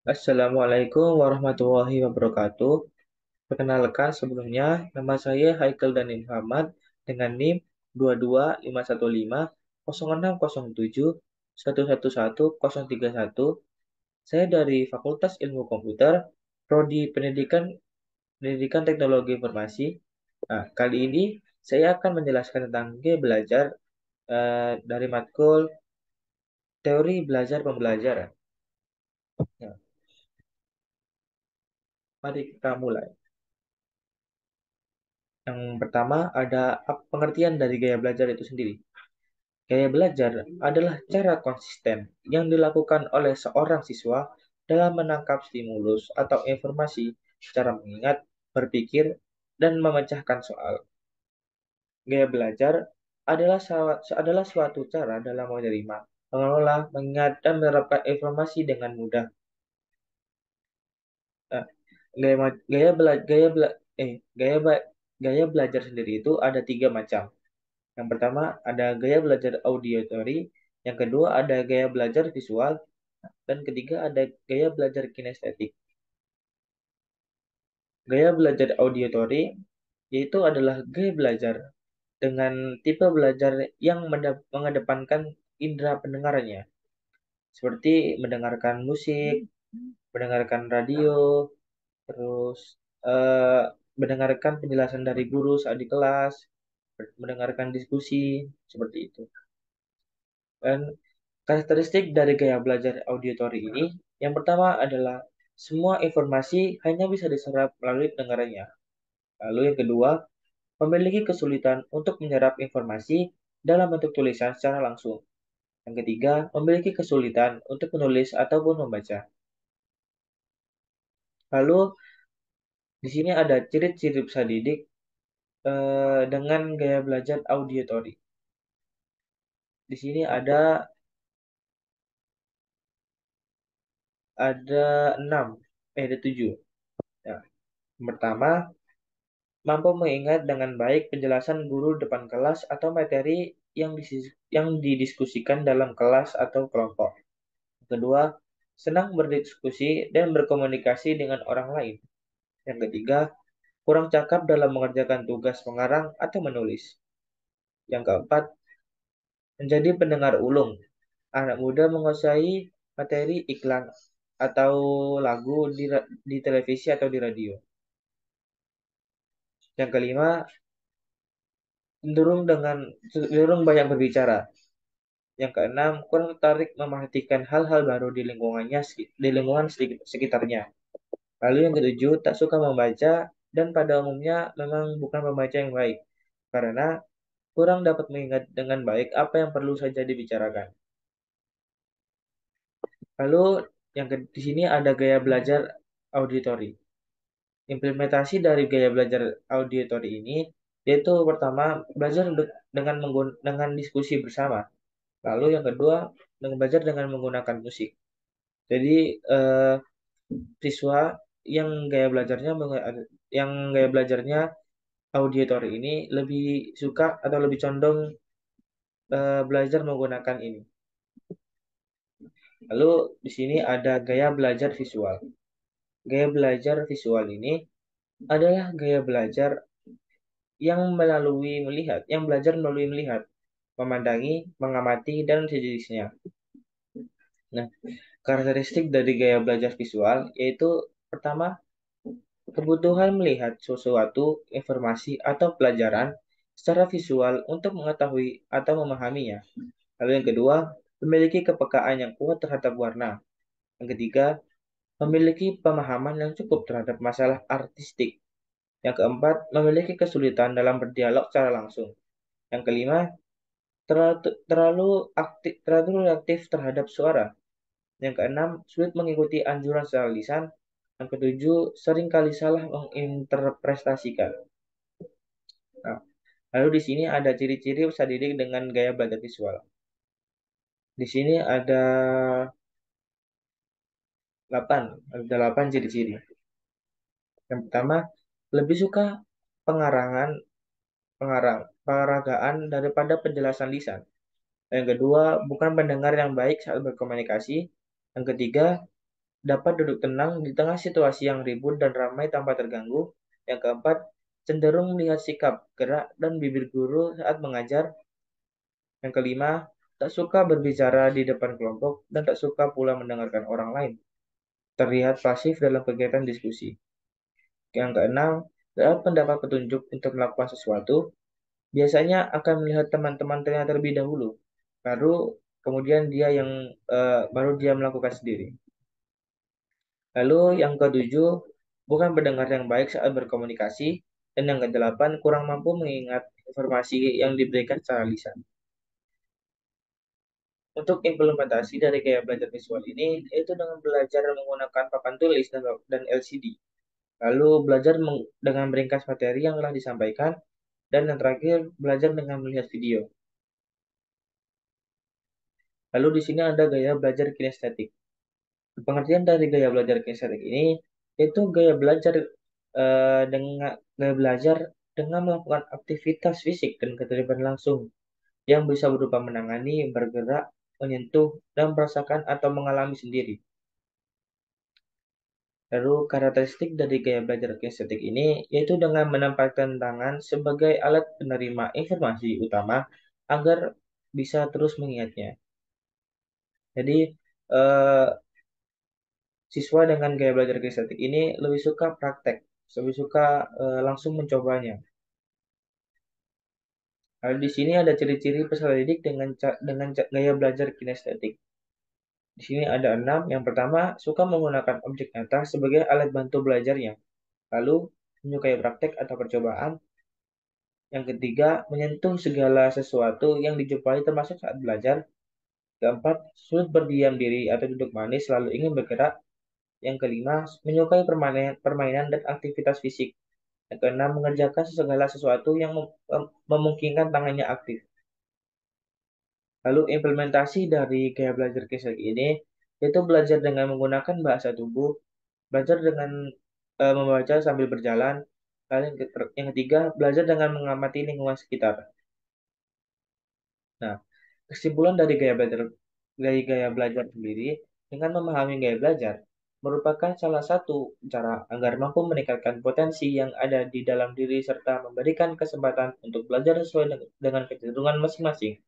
Assalamualaikum warahmatullahi wabarakatuh. Perkenalkan sebelumnya, nama saya Haikal Dani Muhammad dengan NIM 225150607111031. Saya dari Fakultas Ilmu Komputer, Prodi Pendidikan Teknologi Informasi. Nah, kali ini saya akan menjelaskan tentang G belajar dari matkul Teori Belajar Pembelajaran. Nah, mari kita mulai. Yang pertama ada pengertian dari gaya belajar itu sendiri. Gaya belajar adalah cara konsisten yang dilakukan oleh seorang siswa dalam menangkap stimulus atau informasi secara mengingat, berpikir, dan memecahkan soal. Gaya belajar adalah suatu cara dalam menerima, mengelola, mengingat, dan menerapkan informasi dengan mudah. Nah, gaya bela- gaya bela- gaya ba- gaya belajar sendiri itu ada tiga macam. Yang pertama ada gaya belajar auditory, yang kedua ada gaya belajar visual, dan ketiga ada gaya belajar kinestetik. Gaya belajar auditory yaitu adalah gaya belajar dengan tipe belajar yang mengedepankan indera pendengarannya, seperti mendengarkan musik, mendengarkan radio, terus eh, mendengarkan penjelasan dari guru saat di kelas, mendengarkan diskusi, seperti itu. Dan karakteristik dari gaya belajar auditory ini, yang pertama adalah semua informasi hanya bisa diserap melalui pendengarannya. Lalu yang kedua, memiliki kesulitan untuk menyerap informasi dalam bentuk tulisan secara langsung. Yang ketiga, memiliki kesulitan untuk menulis ataupun membaca. Lalu di sini ada ciri-ciri peserta didik dengan gaya belajar auditory. Di sini ada 6, ada 7. Ya, yang pertama, mampu mengingat dengan baik penjelasan guru depan kelas atau materi yang didiskusikan dalam kelas atau kelompok. Kedua, senang berdiskusi dan berkomunikasi dengan orang lain. Yang ketiga, kurang cakap dalam mengerjakan tugas mengarang atau menulis. Yang keempat, menjadi pendengar ulung. Anak muda menguasai materi iklan atau lagu di televisi atau di radio. Yang kelima, cenderung banyak berbicara. Yang keenam, kurang tertarik memperhatikan hal-hal baru di lingkungan sekitarnya. Lalu yang ketujuh, tak suka membaca dan pada umumnya memang bukan pembaca yang baik karena kurang dapat mengingat dengan baik apa yang perlu saja dibicarakan. Lalu di sini ada gaya belajar auditory. Implementasi dari gaya belajar auditory ini yaitu pertama belajar dengan diskusi bersama. Lalu yang kedua dengan belajar dengan menggunakan musik. Jadi siswa yang gaya belajarnya yang gaya belajarnya auditory ini lebih suka atau lebih condong belajar menggunakan ini. Lalu di sini ada gaya belajar visual. Gaya belajar visual ini adalah gaya belajar yang belajar melalui melihat, memandangi, mengamati, dan sejenisnya. Nah, karakteristik dari gaya belajar visual yaitu pertama, kebutuhan melihat sesuatu, informasi, atau pelajaran secara visual untuk mengetahui atau memahaminya. Lalu yang kedua, memiliki kepekaan yang kuat terhadap warna. Yang ketiga, memiliki pemahaman yang cukup terhadap masalah artistik. Yang keempat, memiliki kesulitan dalam berdialog secara langsung. Yang kelima, terlalu reaktif terhadap suara. Yang keenam, sulit mengikuti anjuran secara lisan. Yang ketujuh, seringkali salah menginterpretasikan. Nah, lalu di sini ada ciri-ciri peserta didik dengan gaya belajar visual. Di sini delapan, ada 8 ciri-ciri. Yang pertama, lebih suka pengarangan, pengaragaan daripada penjelasan lisan. Yang kedua, bukan pendengar yang baik saat berkomunikasi. Yang ketiga, dapat duduk tenang di tengah situasi yang ribut dan ramai tanpa terganggu. Yang keempat, cenderung melihat sikap, gerak, dan bibir guru saat mengajar. Yang kelima, tak suka berbicara di depan kelompok dan tak suka pula mendengarkan orang lain. Terlihat pasif dalam kegiatan diskusi. Yang keenam, dapat pendapat petunjuk untuk melakukan sesuatu, biasanya akan melihat teman-teman terlebih dahulu. Baru kemudian baru dia melakukan sendiri. Lalu yang ketujuh, bukan pendengar yang baik saat berkomunikasi. Dan yang kedelapan, kurang mampu mengingat informasi yang diberikan secara lisan. Untuk implementasi dari gaya belajar visual ini, yaitu dengan belajar menggunakan papan tulis dan LCD. Lalu belajar dengan meringkas materi yang telah disampaikan. Dan yang terakhir, belajar dengan melihat video. Lalu di sini ada gaya belajar kinestetik. Pengertian dari gaya belajar kinestetik ini yaitu gaya belajar dengan melakukan aktivitas fisik dan keterlibatan langsung yang bisa berupa menangani, bergerak, menyentuh, dan merasakan atau mengalami sendiri. Lalu karakteristik dari gaya belajar kinestetik ini yaitu dengan menempatkan tangan sebagai alat penerima informasi utama agar bisa terus mengingatnya. Jadi eh, siswa dengan gaya belajar kinestetik ini lebih suka praktek, lebih suka langsung mencobanya. Lalu di sini ada ciri-ciri peserta didik gaya belajar kinestetik. Di sini ada 6. Yang pertama, suka menggunakan objek nyata sebagai alat bantu belajarnya. Lalu, menyukai praktek atau percobaan. Yang ketiga, menyentuh segala sesuatu yang dijumpai termasuk saat belajar. Keempat, sulit berdiam diri atau duduk manis selalu ingin bergerak. Yang kelima, menyukai permainan dan aktivitas fisik. Yang keenam, mengerjakan segala sesuatu yang memungkinkan tangannya aktif. Lalu implementasi dari gaya belajar kisah ini yaitu belajar dengan menggunakan bahasa tubuh, belajar dengan membaca sambil berjalan, lalu yang ketiga belajar dengan mengamati lingkungan sekitar. Nah, kesimpulan dari gaya belajar sendiri dengan memahami gaya belajar merupakan salah satu cara agar mampu meningkatkan potensi yang ada di dalam diri serta memberikan kesempatan untuk belajar sesuai dengan kecenderungan masing-masing.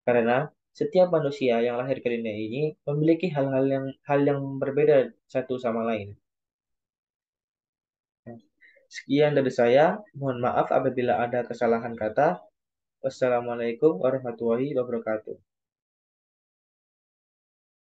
Karena setiap manusia yang lahir ke dunia ini memiliki hal yang berbeda satu sama lain. Sekian dari saya. Mohon maaf apabila ada kesalahan kata. Wassalamualaikum warahmatullahi wabarakatuh.